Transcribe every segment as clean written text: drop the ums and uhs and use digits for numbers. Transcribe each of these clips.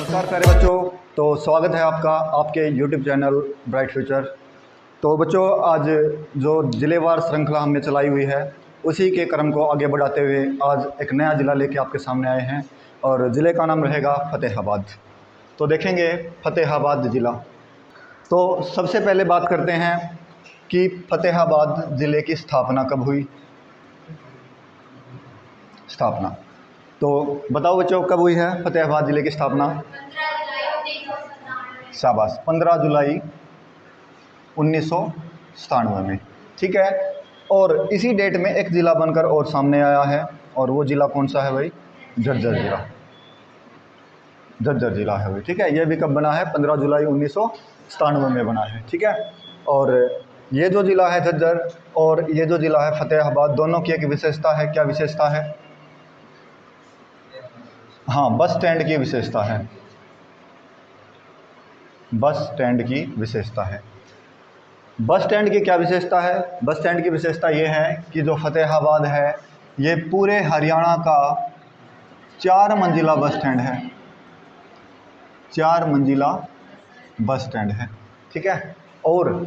नमस्कार प्यारे बच्चों। तो स्वागत है आपका आपके YouTube चैनल ब्राइट फ्यूचर। तो बच्चों, आज जो ज़िलेवार श्रृंखला हमने चलाई हुई है उसी के क्रम को आगे बढ़ाते हुए आज एक नया ज़िला लेके आपके सामने आए हैं और ज़िले का नाम रहेगा फतेहाबाद। तो देखेंगे फतेहाबाद ज़िला। तो सबसे पहले बात करते हैं कि फतेहाबाद ज़िले की स्थापना कब हुई। स्थापना तो बताओ बच्चों, कब हुई है फतेहाबाद ज़िले की स्थापना? शाबाश, 15 जुलाई 1997 में। ठीक है। और इसी डेट में एक ज़िला बनकर और सामने आया है, और वो ज़िला कौन सा है भाई? झज्जर ज़िला। झज्जर ज़िला है भाई। ठीक है, ये भी कब बना है? 15 जुलाई 1997 में बना है। ठीक है। और ये जो ज़िला है झज्जर और ये जो ज़िला है फतेहाबाद, दोनों की एक विशेषता है। क्या विशेषता है? हाँ, बस स्टैंड की विशेषता है। बस स्टैंड की विशेषता है। बस स्टैंड की क्या विशेषता है? बस स्टैंड की विशेषता ये है कि जो फतेहाबाद है ये पूरे हरियाणा का 4 मंजिला बस स्टैंड है। 4 मंजिला बस स्टैंड है। ठीक है। और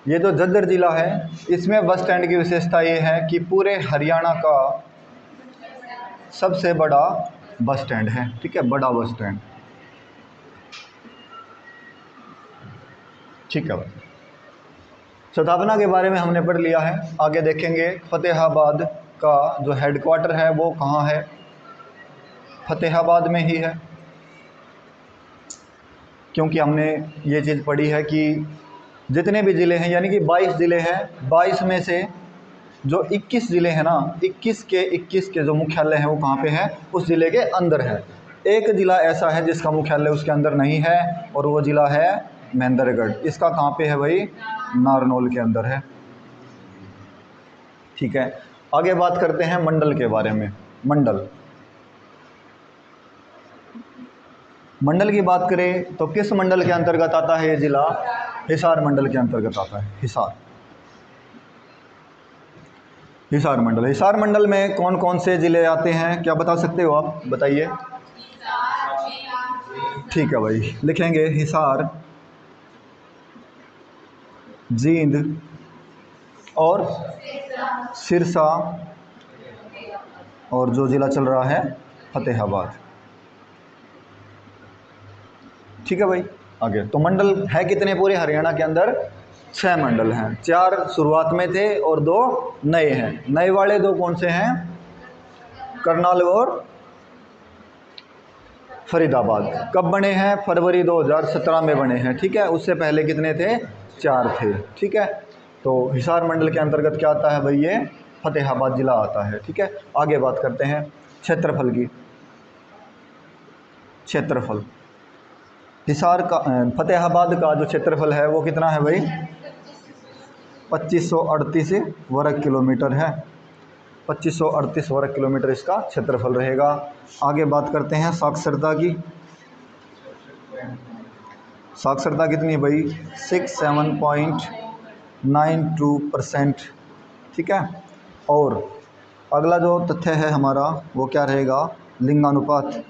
ये जो झज्जर ज़िला है इसमें बस स्टैंड की विशेषता ये है कि पूरे हरियाणा का सबसे बड़ा बस स्टैंड है। ठीक है, बड़ा बस स्टैंड। ठीक है भाई। स्थापना के बारे में हमने पढ़ लिया है। आगे देखेंगे फतेहाबाद का जो हेडक्वार्टर है वो कहाँ है? फतेहाबाद में ही है, क्योंकि हमने ये चीज़ पढ़ी है कि जितने भी ज़िले हैं, यानी कि 22 ज़िले हैं, 22 में से जो 21 ज़िले हैं ना, 21 के जो मुख्यालय हैं वो कहाँ पे है? उस ज़िले के अंदर है। एक ज़िला ऐसा है जिसका मुख्यालय उसके अंदर नहीं है, और वो ज़िला है महेंद्रगढ़। इसका कहाँ पे है भाई? नारनौल के अंदर है। ठीक है। आगे बात करते हैं मंडल के बारे में। मंडल मंडल की बात करें तो किस मंडल के अंतर्गत आता है ये ज़िला? हिसार मंडल के अंतर्गत आता है। हिसार मंडल। हिसार मंडल में कौन कौन से ज़िले आते हैं, क्या बता सकते हो आप? बताइए। ठीक है भाई, लिखेंगे हिसार, जींद और सिरसा, और जो ज़िला चल रहा है फतेहाबाद। ठीक है भाई। आगे तो मंडल है कितने पूरे हरियाणा के अंदर? 6 मंडल हैं। 4 शुरुआत में थे और 2 नए हैं। नए वाले 2 कौन से हैं? करनाल और फरीदाबाद। कब बने हैं? फरवरी 2017 में बने हैं। ठीक है, उससे पहले कितने थे? 4 थे। ठीक है। तो हिसार मंडल के अंतर्गत क्या आता है भाई? ये फतेहाबाद ज़िला आता है। ठीक है। आगे बात करते हैं क्षेत्रफल की। क्षेत्रफल हिसार का फतेहाबाद का जो क्षेत्रफल है वो कितना है भाई? 2538 वर्ग किलोमीटर है। 2538 वर्ग किलोमीटर इसका क्षेत्रफल रहेगा। आगे बात करते हैं साक्षरता की। साक्षरता कितनी है भाई? 67.92%। ठीक है। और अगला जो तथ्य है हमारा वो क्या रहेगा? लिंगानुपात।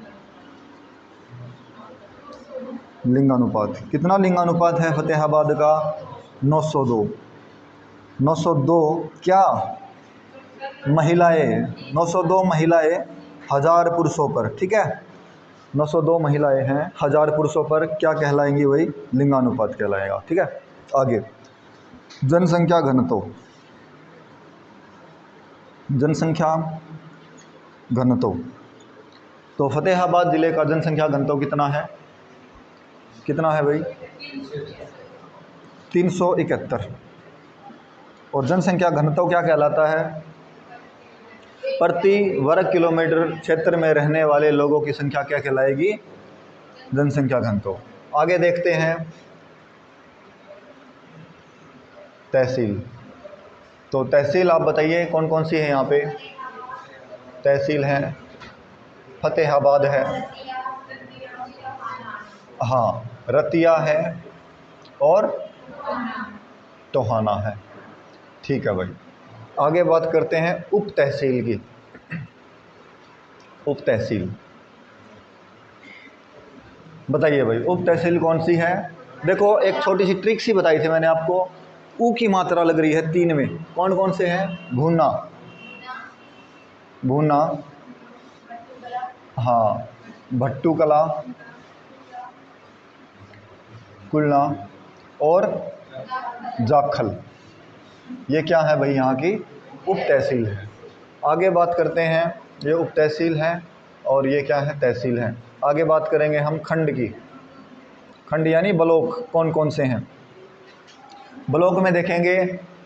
लिंगानुपात कितना लिंगानुपात है फतेहाबाद का? 902। 902 क्या महिलाएं? 902 महिलाएं 1000 पुरुषों पर। ठीक है, 902 महिलाएं हैं 1000 पुरुषों पर। क्या कहलाएंगी भाई? लिंगानुपात कहलाएगा। ठीक है। आगे जनसंख्या घनत्व। जनसंख्या घनत्व तो फतेहाबाद ज़िले का जनसंख्या घनत्व कितना है? कितना है भाई? 371। और जनसंख्या घनत्व क्या कहलाता है? प्रति वर्ग किलोमीटर क्षेत्र में रहने वाले लोगों की संख्या क्या कहलाएगी? जनसंख्या घनत्व। आगे देखते हैं तहसील। तो तहसील आप बताइए कौन कौन सी है यहाँ पे? तहसील है फतेहाबाद है, हाँ, रतिया है और टोहाना है। ठीक है भाई। आगे बात करते हैं उप तहसील की। उप तहसील बताइए भाई उप तहसील कौन सी है। देखो एक छोटी सी ट्रिक सी बताई थी मैंने आपको, ऊ की मात्रा लग रही है 3 में। कौन कौन से हैं? भूना, भूना, हाँ, भट्टू कला, कुलना और जाखल। ये क्या है भाई? यहाँ की उप तहसील है। आगे बात करते हैं, ये उप तहसील है और ये क्या है? तहसील है। आगे बात करेंगे हम खंड की। खंड यानी ब्लॉक कौन कौन से हैं। ब्लॉक में देखेंगे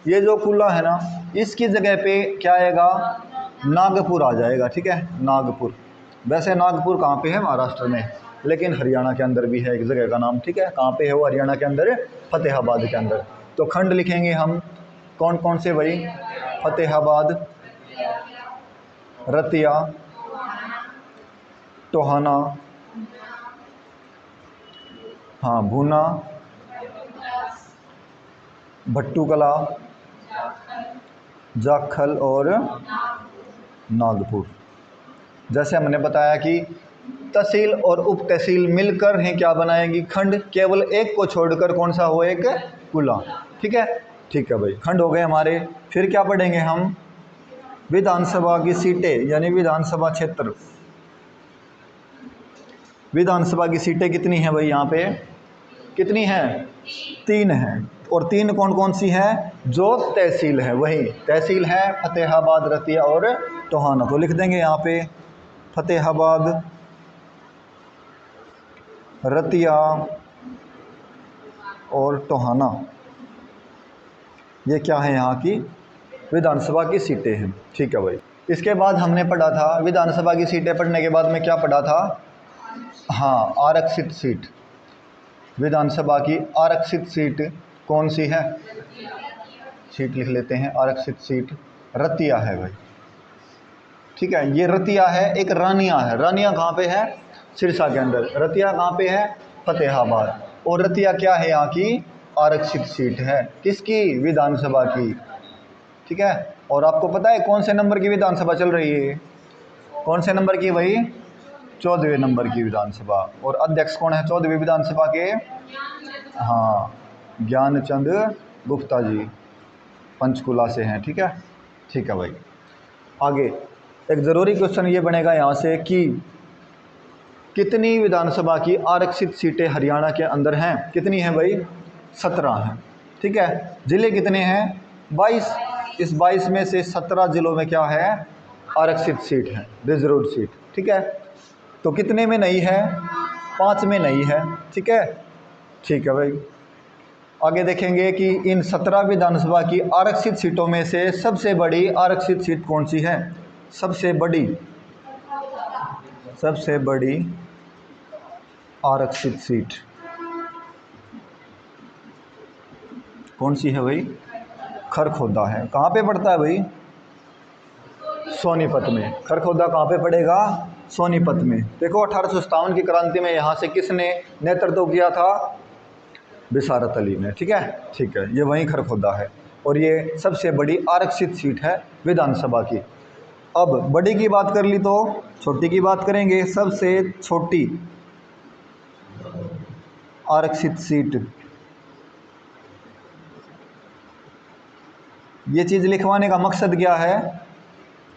ये जो कुल्ला है ना, इसकी जगह पे क्या आएगा? नागपुर आ जाएगा। ठीक है, नागपुर। वैसे नागपुर कहाँ पे है? महाराष्ट्र में, लेकिन हरियाणा के अंदर भी है एक जगह का नाम। ठीक है, कहाँ पे है वो? हरियाणा के अंदर, फतेहाबाद के अंदर। तो खंड लिखेंगे हम कौन कौन से भाई? फतेहाबाद, रतिया, टोहाना, हाँ, भूना, भट्टू कला, जाखल और नागपुर। जैसे हमने बताया कि तहसील और उप तहसील मिलकर हैं क्या बनाएंगी? खंड। केवल एक को छोड़कर कौन सा हो? एक कुला। ठीक है, ठीक है भाई, खंड हो गए हमारे। फिर क्या पढ़ेंगे हम? विधानसभा की सीटें यानी विधानसभा क्षेत्र। विधानसभा की सीटें कितनी हैं भाई? यहाँ पे कितनी हैं? 3 हैं। और 3 कौन कौन सी हैं? जो तहसील है वही तहसील है, फतेहाबाद, रतिया और टोहाना। तो लिख देंगे यहाँ पे फतेहाबाद, रतिया और टोहाना। ये क्या है? यहाँ की विधानसभा की सीटें हैं। ठीक है भाई। इसके बाद हमने पढ़ा था, विधानसभा की सीटें पढ़ने के बाद में क्या पढ़ा था? हाँ, आरक्षित सीट। विधानसभा की आरक्षित सीट कौन सी है? सीट लिख लेते हैं, आरक्षित सीट रतिया है भाई। ठीक है, ये रतिया है। एक रानिया है। रानिया कहाँ पे है? सिरसा के अंदर। रतिया कहाँ पे है? फतेहाबाद। और रतिया क्या है? यहाँ की आरक्षित सीट है। किसकी? विधानसभा की। ठीक है, और आपको पता है कौन से नंबर की विधानसभा चल रही है? कौन से नंबर की भाई? 14वें नंबर की विधानसभा। और अध्यक्ष कौन है 14वीं विधानसभा के? हाँ, ज्ञानचंद गुप्ता जी, पंचकुला से हैं। ठीक है, ठीक है भाई। आगे एक ज़रूरी क्वेश्चन ये बनेगा यहाँ से कि कितनी विधानसभा की आरक्षित सीटें हरियाणा के अंदर हैं? कितनी हैं भाई? 17 हैं। ठीक है, ज़िले कितने हैं? 22। इस 22 में से 17 ज़िलों में क्या है? आरक्षित सीट है, रिजर्व्ड सीट। ठीक है, तो कितने में नहीं है? 5 में नहीं है। ठीक है, ठीक है भाई। आगे देखेंगे कि इन 17 विधानसभा की आरक्षित सीटों में से सबसे बड़ी आरक्षित सीट कौन सी है? सबसे बड़ी आरक्षित सीट कौन सी है भाई? खरखोदा है। कहाँ पे पड़ता है भाई? सोनीपत में। खरखोदा कहाँ पे पड़ेगा? सोनीपत में। देखो 1857 की क्रांति में यहाँ से किसने नेतृत्व किया था? बिसारत अली ने। ठीक है, ठीक है, ये वहीं खरखोदा है और ये सबसे बड़ी आरक्षित सीट है विधानसभा की। अब बड़ी की बात कर ली तो छोटी की बात करेंगे। सबसे छोटी आरक्षित सीट, ये चीज़ लिखवाने का मकसद क्या है?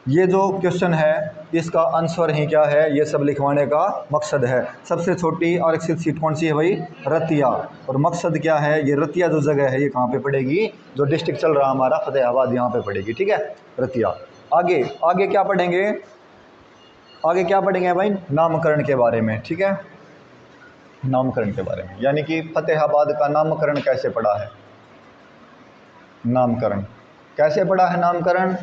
ये जो क्वेश्चन है इसका आंसर ही क्या है? ये सब लिखवाने का मकसद है। सबसे छोटी आरक्षित सीट कौन सी है भाई? रतिया। और मकसद क्या है? ये रतिया जो जगह है ये कहाँ पे पड़ेगी? जो डिस्ट्रिक्ट चल रहा हमारा फतेहाबाद, यहाँ पे पड़ेगी। ठीक है, रतिया। आगे आगे क्या पढ़ेंगे? आगे क्या पढ़ेंगे भाई? नामकरण के बारे में। ठीक है, नामकरण के बारे में, यानी कि फतेहाबाद का नामकरण कैसे पड़ा है? नामकरण कैसे पड़ा है? नामकरण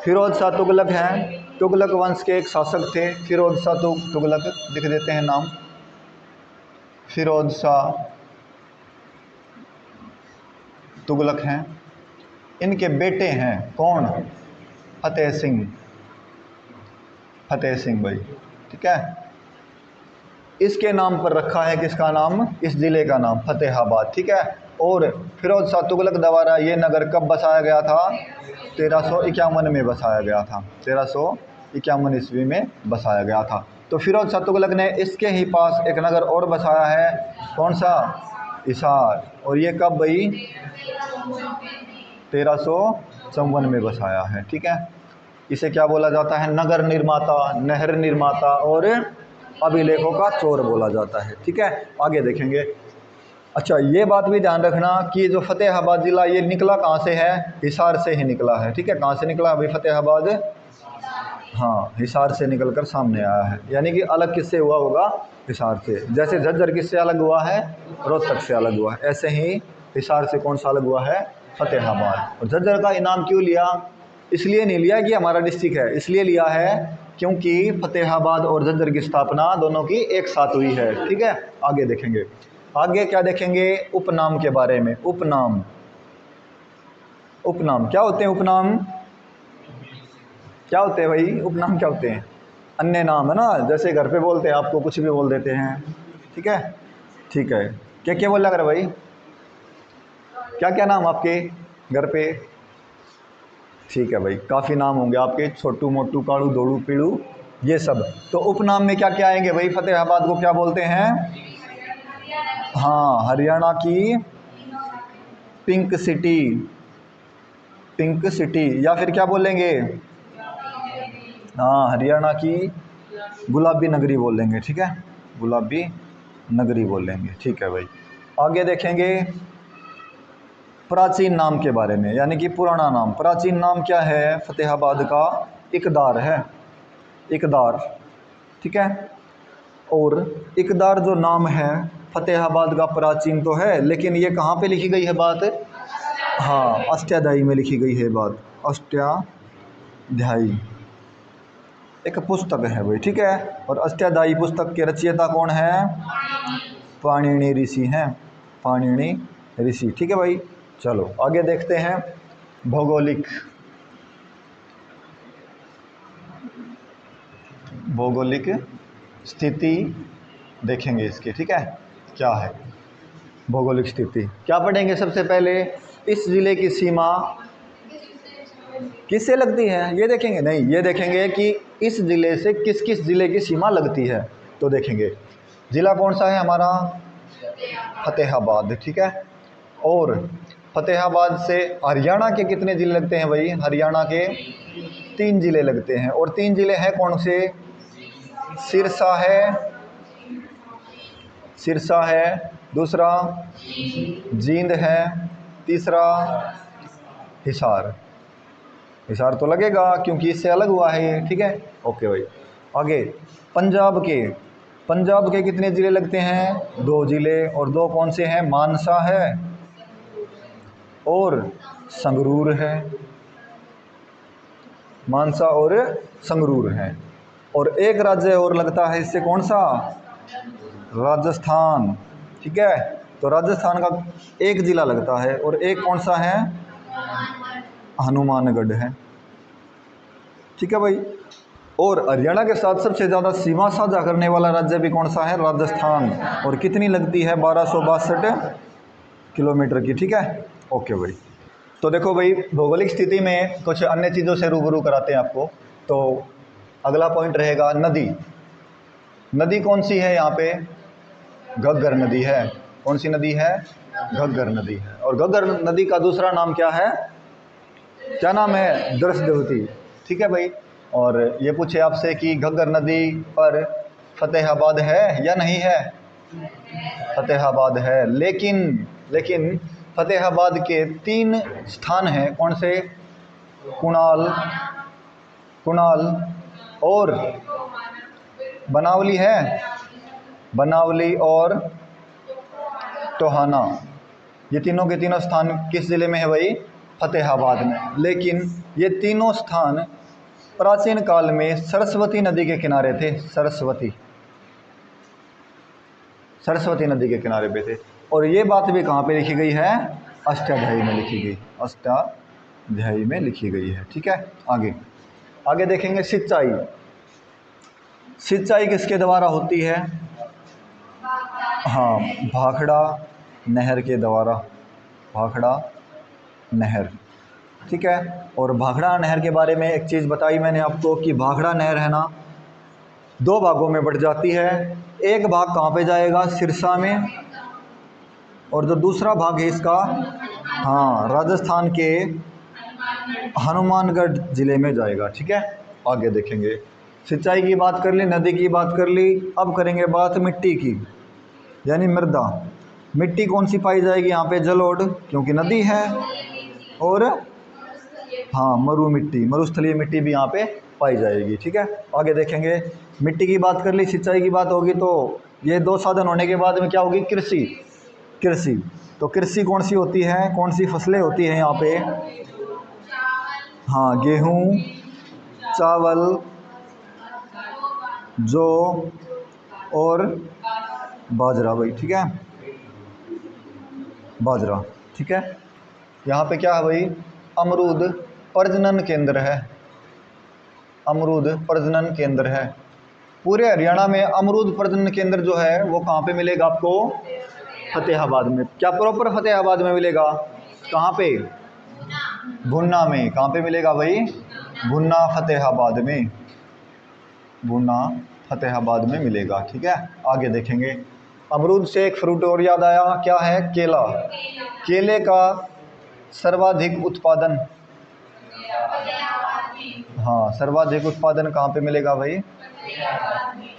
फिरोज शाह तुगलक हैं। तुगलक वंश के एक शासक थे, फिरोज शाह तुगलक। लिख देते हैं नाम, फिरोज शाह तुगलक हैं। इनके बेटे हैं कौन? फतेह सिंह। फतेह सिंह भाई। ठीक है, इसके नाम पर रखा है किसका नाम? इस ज़िले का नाम फतेहाबाद। ठीक है, और फिरोज शाह तुगलक द्वारा ये नगर कब बसाया गया था? 1351 में बसाया गया था। 1351 ईस्वी में बसाया गया था। तो फिरोज शाह तुगलक ने इसके ही पास एक नगर और बसाया है, कौन सा? हिसार। और ये कब भाई? 1354 में बसाया है। ठीक है, इसे क्या बोला जाता है? नगर निर्माता, नहर निर्माता और अभिलेखों का चोर बोला जाता है। ठीक है, आगे देखेंगे। अच्छा, ये बात भी ध्यान रखना कि जो फतेहाबाद ज़िला ये निकला कहाँ से है? हिसार से ही निकला है। ठीक है, कहाँ से निकला भाई फतेहाबाद? हाँ, हिसार से निकलकर सामने आया है, यानी कि अलग किससे हुआ होगा? हिसार से। जैसे झज्जर किससे अलग हुआ है? रोहतक से अलग हुआ है, ऐसे ही हिसार से कौन सा अलग हुआ है? फतेहाबाद। और झज्जर का इनाम क्यों लिया? इसलिए नहीं लिया कि हमारा डिस्ट्रिक्ट है, इसलिए लिया है क्योंकि फतेहाबाद और झज्जर की स्थापना दोनों की एक साथ हुई है। ठीक है, आगे देखेंगे। आगे क्या देखेंगे? उपनाम के बारे में। उपनाम, उपनाम क्या होते हैं? उपनाम क्या होते हैं भाई? उपनाम क्या होते हैं? अन्य नाम है ना, जैसे घर पे बोलते हैं आपको कुछ भी बोल देते हैं। ठीक है, ठीक है, क्या क्या बोला कर भाई? क्या क्या नाम आपके घर पे? ठीक है भाई, काफ़ी नाम होंगे आपके, छोटू मोटू काड़ू दौड़ू पीड़ू ये सब। तो उपनाम में क्या क्या आएंगे भाई? फतेहाबाद को क्या बोलते हैं? हाँ, हरियाणा की पिंक सिटी, पिंक सिटी, या फिर क्या बोलेंगे? हाँ, हरियाणा की गुलाबी नगरी बोलेंगे। ठीक है, गुलाबी नगरी बोलेंगे। ठीक है भाई, आगे देखेंगे प्राचीन नाम के बारे में, यानी कि पुराना नाम। प्राचीन नाम क्या है फतेहाबाद का? इकदार है, इकदार। ठीक है, और इकदार जो नाम है फतेहाबाद का प्राचीन तो है, लेकिन ये कहाँ पे लिखी गई है बात? हाँ, अष्टाध्यायी में लिखी गई है बात। अष्टाध्यायी एक पुस्तक है भाई। ठीक है, और अष्टाध्यायी पुस्तक के रचयिता कौन है? पाणिनि ऋषि हैं, पाणिनि ऋषि। ठीक है भाई, चलो आगे देखते हैं। भौगोलिक, भौगोलिक स्थिति देखेंगे इसकी। ठीक है, क्या है भौगोलिक स्थिति? क्या पढ़ेंगे सबसे पहले? इस ज़िले की सीमा किससे लगती है, ये देखेंगे। नहीं, ये देखेंगे कि इस ज़िले से किस किस ज़िले की सीमा लगती है। तो देखेंगे ज़िला कौन सा है हमारा? फतेहाबाद। ठीक है, और फतेहाबाद से हरियाणा के कितने ज़िले लगते हैं भाई? हरियाणा के 3 ज़िले लगते हैं। और 3 ज़िले हैं कौन से? सिरसा है, सिरसा है, दूसरा जींद है, तीसरा हिसार। हिसार तो लगेगा क्योंकि इससे अलग हुआ है ये। ठीक है, ओके भाई, आगे पंजाब के, पंजाब के कितने ज़िले लगते हैं? 2 ज़िले, और 2 कौन से हैं? मानसा है और संगरूर है, मानसा और संगरूर है। और एक राज्य और लगता है इससे, कौन सा? राजस्थान। ठीक है, तो राजस्थान का एक ज़िला लगता है, और एक कौन सा है? हनुमानगढ़ है। ठीक है भाई, और हरियाणा के साथ सबसे ज़्यादा सीमा साझा करने वाला राज्य भी कौन सा है? राजस्थान। और कितनी लगती है? 1262 किलोमीटर की। ठीक है, ओके भाई। तो देखो भाई, भौगोलिक स्थिति में कुछ अन्य चीज़ों से रूबरू कराते हैं आपको। तो अगला पॉइंट रहेगा नदी। नदी कौन सी है यहाँ पे? घग्गर नदी है। कौन सी नदी है? घग्गर नदी है। और घग्गर नदी का दूसरा नाम क्या है? क्या नाम है? दृष्टद्युति। ठीक है भाई, और ये पूछे आपसे कि घग्गर नदी पर फतेहाबाद है या नहीं है? फतेहाबाद है, लेकिन फतेहाबाद के 3 स्थान हैं। कौन से? कुणाल, कुणाल और बनावली है, बनावली और टोहाना। ये तीनों के तीनों स्थान किस ज़िले में है भाई? फतेहाबाद में। लेकिन ये तीनों स्थान प्राचीन काल में सरस्वती नदी के किनारे थे। सरस्वती, सरस्वती नदी के किनारे पे थे। और ये बात भी कहाँ पे लिखी गई है? अष्टाध्यायी में लिखी गई, अष्टाध्यायी में लिखी गई है। ठीक है, आगे आगे देखेंगे सिंचाई। सिंचाई किसके द्वारा होती है? हाँ, भाखड़ा नहर के द्वारा, भाखड़ा नहर। ठीक है, और भाखड़ा नहर के बारे में एक चीज़ बताई मैंने आपको कि भाखड़ा नहर है ना, दो भागों में बट जाती है। एक भाग कहाँ पे जाएगा, सिरसा में, और जो दूसरा भाग है इसका, हाँ, राजस्थान के हनुमानगढ़ जिले में जाएगा। ठीक है, आगे देखेंगे। सिंचाई की बात कर ली, नदी की बात कर ली, अब करेंगे बात मिट्टी की, यानी मृदा। मिट्टी कौन सी पाई जाएगी यहाँ पे, जलोढ़, क्योंकि नदी है, और हाँ, मरु मिट्टी, मरुस्थलीय मिट्टी भी यहाँ पे पाई जाएगी। ठीक है, आगे देखेंगे। मिट्टी की बात कर ली, सिंचाई की बात होगी, तो ये दो साधन होने के बाद में क्या होगी, कृषि। कृषि, तो कृषि कौन सी होती है, कौन सी फसलें होती हैं यहाँ पे, हाँ, गेहूँ, चावल, जौ और बाजरा भाई। ठीक है, बाजरा। ठीक है, यहाँ पे क्या है भाई, अमरूद प्रजनन केंद्र है, अमरूद प्रजनन केंद्र है। पूरे हरियाणा में अमरूद प्रजनन केंद्र जो है वो कहाँ पे मिलेगा आपको, फतेहाबाद में। क्या प्रॉपर फतेहाबाद में मिलेगा, कहाँ पे, भुन्ना में। कहाँ पे मिलेगा भाई, भुन्ना फतेहाबाद में, भुन्ना फतेहाबाद में मिलेगा। ठीक है, आगे देखेंगे। अमरूद से एक फ्रूट और याद आया, क्या है, केला। केले का सर्वाधिक उत्पादन, हाँ, सर्वाधिक उत्पादन कहाँ पे मिलेगा भाई,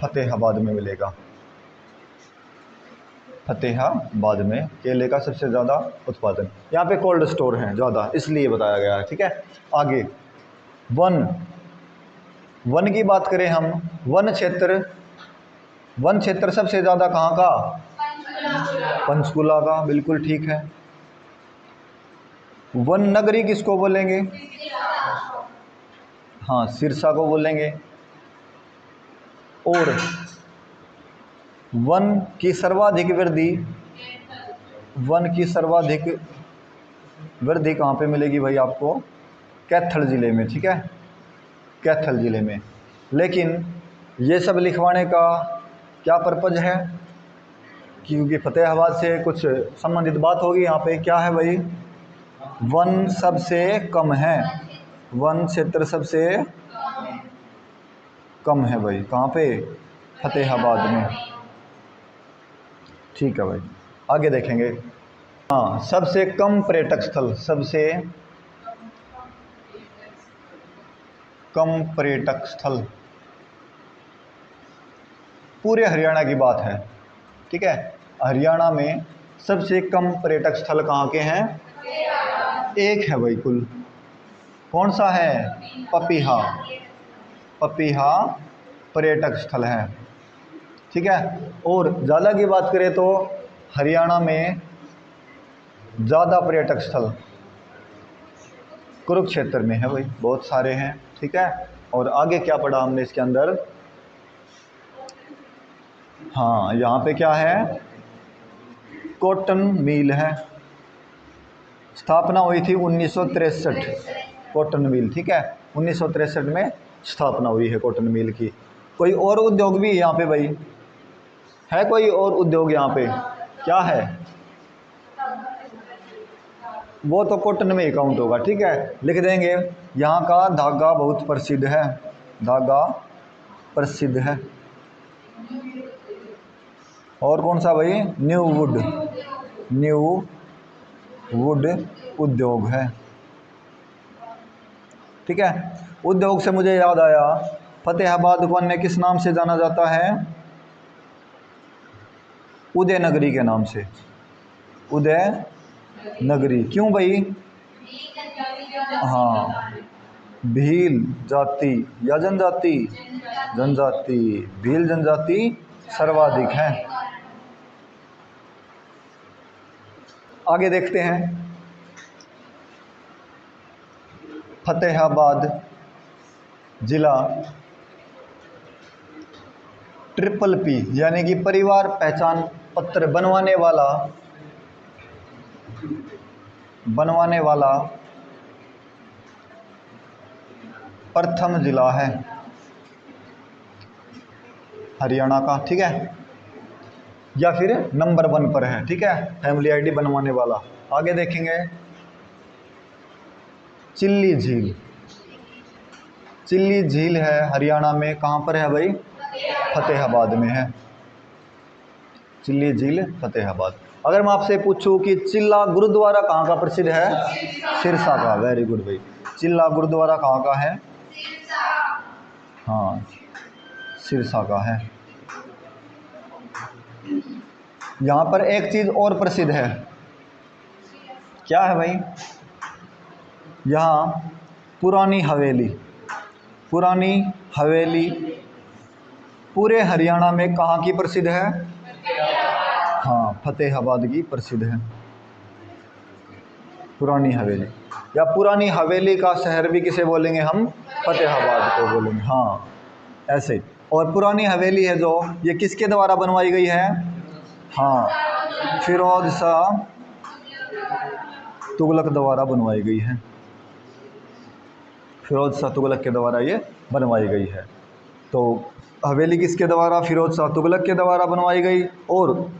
फतेहाबाद में मिलेगा। फतेहाबाद में केले का सबसे ज़्यादा उत्पादन। यहाँ पे कोल्ड स्टोर हैं ज़्यादा, इसलिए बताया गया है। ठीक है, आगे वन, वन की बात करें हम, वन क्षेत्र, वन क्षेत्र सबसे ज़्यादा कहाँ का, पंचकुला का, बिल्कुल ठीक है। वन नगरी किसको बोलेंगे, हाँ, सिरसा को बोलेंगे। और वन की सर्वाधिक वृद्धि, वन की सर्वाधिक वृद्धि कहाँ पे मिलेगी भाई आपको, कैथल ज़िले में। ठीक है, कैथल ज़िले में। लेकिन ये सब लिखवाने का क्या पर्पज है, क्योंकि फतेहाबाद से कुछ संबंधित बात होगी यहाँ पे। क्या है भाई, वन सबसे कम है, वन क्षेत्र सबसे कम है भाई, कहाँ पे, फतेहाबाद में। ठीक है भाई, आगे देखेंगे। हाँ, सबसे कम पर्यटक स्थल, सबसे कम पर्यटक स्थल पूरे हरियाणा की बात है। ठीक है, हरियाणा में सबसे कम पर्यटक स्थल कहाँ के हैं, एक है भाई कुल, कौन सा है, पपीहा, पपीहा पर्यटक स्थल है। ठीक है, और ज़्यादा की बात करें तो हरियाणा में ज़्यादा पर्यटक स्थल कुरुक्षेत्र में है भाई, बहुत सारे हैं। ठीक है, और आगे क्या पढ़ा हमने इसके अंदर, हाँ, यहाँ पे क्या है, कॉटन मिल है, स्थापना हुई थी 1963, कॉटन मिल। ठीक है, 1963 में स्थापना हुई है कॉटन मिल की। कोई और उद्योग भी यहाँ पे भाई है, कोई और उद्योग यहाँ पे क्या है, वो तो कॉटन में ही काउंट होगा। ठीक है, लिख देंगे। यहाँ का धागा बहुत प्रसिद्ध है, धागा प्रसिद्ध है। और कौन सा भाई, न्यू वुड, न्यू वुड उद्योग है। ठीक है, उद्योग से मुझे याद आया, फतेहाबाद को अन्य किस नाम से जाना जाता है, उदय नगरी के नाम से, उदय नगरी। क्यों भाई, हाँ, भील जाति या जनजाति, जनजाति, भील जनजाति सर्वाधिक है। आगे देखते हैं। फतेहाबाद जिला PPP यानी कि परिवार पहचान पत्र बनवाने वाला प्रथम जिला है हरियाणा का। ठीक है, या फिर नंबर 1 पर है। ठीक है, फैमिली आईडी बनवाने वाला। आगे देखेंगे, चिल्ली झील, चिल्ली झील है हरियाणा में, कहाँ पर है भाई, फतेहाबाद में है। चिल्ली झील फतेहाबाद। अगर मैं आपसे पूछूं कि चिल्ला गुरुद्वारा कहाँ का प्रसिद्ध है? सिरसा का। वेरी गुड भाई। चिल्ला गुरुद्वारा कहाँ का है? हाँ, सिरसा का है। यहाँ पर एक चीज़ और प्रसिद्ध है। क्या है भाई? यहाँ पुरानी हवेली। पुरानी हवेली पूरे हरियाणा में कहाँ की प्रसिद्ध है? हाँ, फतेहाबाद की प्रसिद्ध है पुरानी हवेली। या पुरानी हवेली का शहर भी किसे बोलेंगे हम? फतेहाबाद को बोलेंगे। हाँ, ऐसे ही। और पुरानी हवेली है जो, ये किसके द्वारा बनवाई गई है? हाँ, फिरोज शाह तुगलक द्वारा बनवाई गई है। फिरोज शाह तुगलक के द्वारा ये बनवाई गई है। तो हवेली किसके द्वारा? फिरोज शाह तुगलक के द्वारा बनवाई गई। और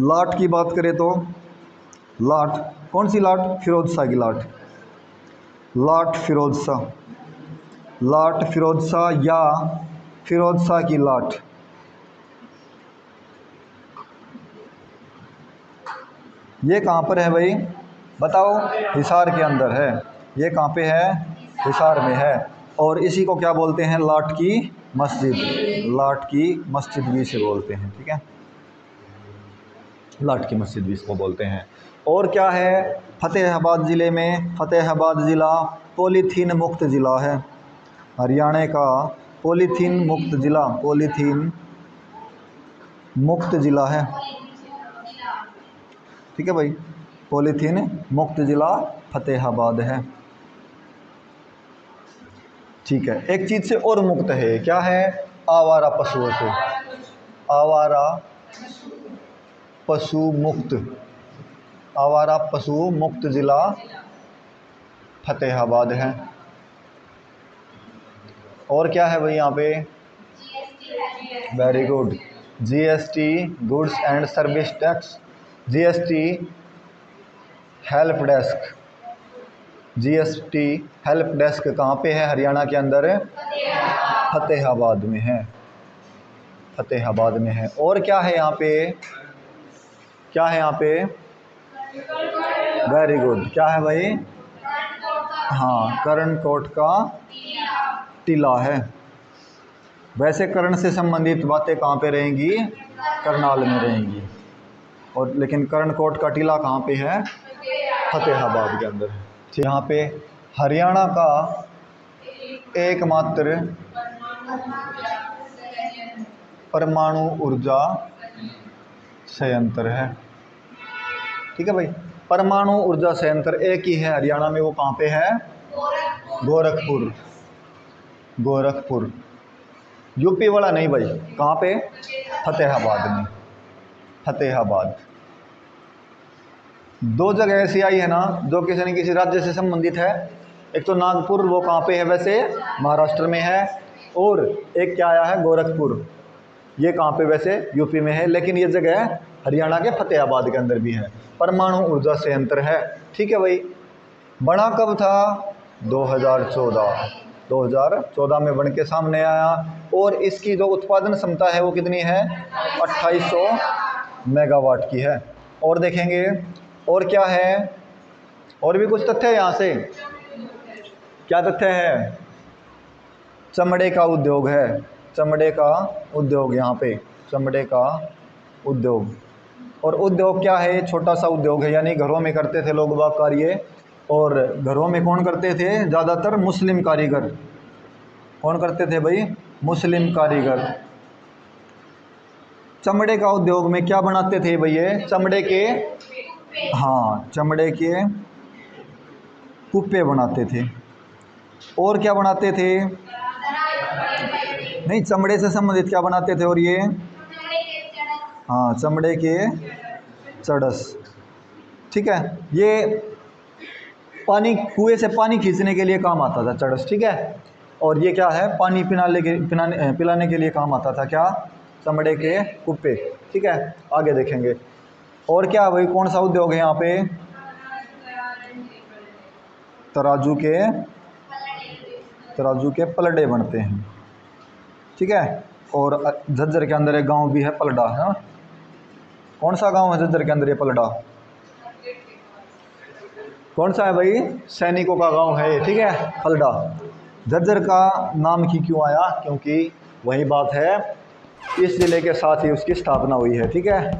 लाट की बात करें तो लाट, कौन सी लाट? फिरोज शाह की लाट। लाट फिरोज शाह, लाट फिरोज शाह या फिरोज शाह की लाट। ये कहाँ पर है भाई? बताओ। हिसार के अंदर है। ये कहाँ पे है? हिसार में है। और इसी को क्या बोलते हैं? लाट की मस्जिद। लाट की मस्जिद भी इसे बोलते हैं। ठीक है, लाट की मस्जिद भी इसको बोलते हैं। और क्या है फतेहाबाद ज़िले में? फतेहाबाद ज़िला पॉलीथीन मुक्त ज़िला है। हरियाणा का पॉलीथीन मुक्त ज़िला, पॉलीथीन मुक्त ज़िला है। ठीक है भाई, पॉलीथीन मुक्त ज़िला फतेहाबाद है। ठीक है, एक चीज़ से और मुक्त है। क्या है? आवारा पशुओं से। आवारा पशु मुक्त, आवारा पशु मुक्त ज़िला फतेहाबाद है। और क्या है भाई यहाँ पे? Very good. GST, goods and service tax. GST help desk. GST help desk कहाँ पे है? हरियाणा के अंदर फतेहाबाद में है। फतेहाबाद में है। और क्या है यहाँ पे? क्या है यहाँ पे? Very good. क्या है भाई? हाँ, करणकोट का टीला है। वैसे कर्ण से संबंधित बातें कहाँ पे रहेंगी? करनाल में रहेंगी। और लेकिन करणकोट का टीला कहाँ पे है? फतेहाबाद के अंदर है। यहाँ पे हरियाणा का एकमात्र परमाणु ऊर्जा संयंत्र है। ठीक है भाई, परमाणु ऊर्जा संयंत्र एक ही है हरियाणा में। वो कहाँ पे है? गोरखपुर। गोरखपुर। यूपी वाला नहीं भाई। कहाँ पे? फतेहाबाद में। फतेहाबाद। दो जगह ऐसी आई है ना जो किसी न किसी राज्य से संबंधित है। एक तो नागपुर, वो कहाँ पे है वैसे? महाराष्ट्र में है। और एक क्या आया है? गोरखपुर। ये कहाँ पे वैसे? यूपी में है। लेकिन ये जगह हरियाणा के फतेहाबाद के अंदर भी है। परमाणु ऊर्जा संयंत्र है। ठीक है भाई। बना कब था? 2014। 2014 में बन के सामने आया। और इसकी जो उत्पादन क्षमता है वो कितनी है? 2800 मेगावाट की है। और देखेंगे और क्या है? और भी कुछ तथ्य है यहाँ से। क्या तथ्य है? चमड़े का उद्योग है। चमड़े का उद्योग यहाँ पे, चमड़े का उद्योग। और उद्योग क्या है? छोटा सा उद्योग है, यानी घरों में करते थे लोग बाग कार्य। और घरों में कौन करते थे? ज़्यादातर मुस्लिम कारीगर। कौन करते थे भाई? मुस्लिम कारीगर। चमड़े का उद्योग में क्या बनाते थे भैया? चमड़े के, हाँ, चमड़े के कुप्पे बनाते थे। और क्या बनाते थे? नहीं, चमड़े से संबंधित क्या बनाते थे? और ये, हाँ, चमड़े के चड़स। ठीक है, ये पानी, कुएं से पानी खींचने के लिए काम आता था चड़स। ठीक है, और ये क्या है? पानी पिलाने के लिए काम आता था। क्या? चमड़े के कुप्पे। ठीक है, आगे देखेंगे। और क्या भाई, कौन सा उद्योग है यहाँ पे? तराजू के, तराजू के पलड़े बनते हैं। ठीक है, और झज्जर के अंदर एक गांव भी है पलड़ा, है ना? कौन सा गांव है झज्जर के अंदर ये पलड़ा? कौन सा है भाई? सैनिकों का गांव है ये, ठीक है, पलड़ा। झज्जर का नाम ही क्यों आया? क्योंकि वही बात है, इस ज़िले के साथ ही उसकी स्थापना हुई है, ठीक है।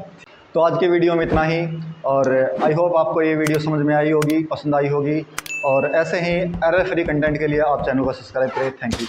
तो आज के वीडियो में इतना ही, और आई होप आपको ये वीडियो समझ में आई होगी, पसंद आई होगी, और ऐसे ही एरर फ्री कंटेंट के लिए आप चैनल को सब्सक्राइब करें। Thank you.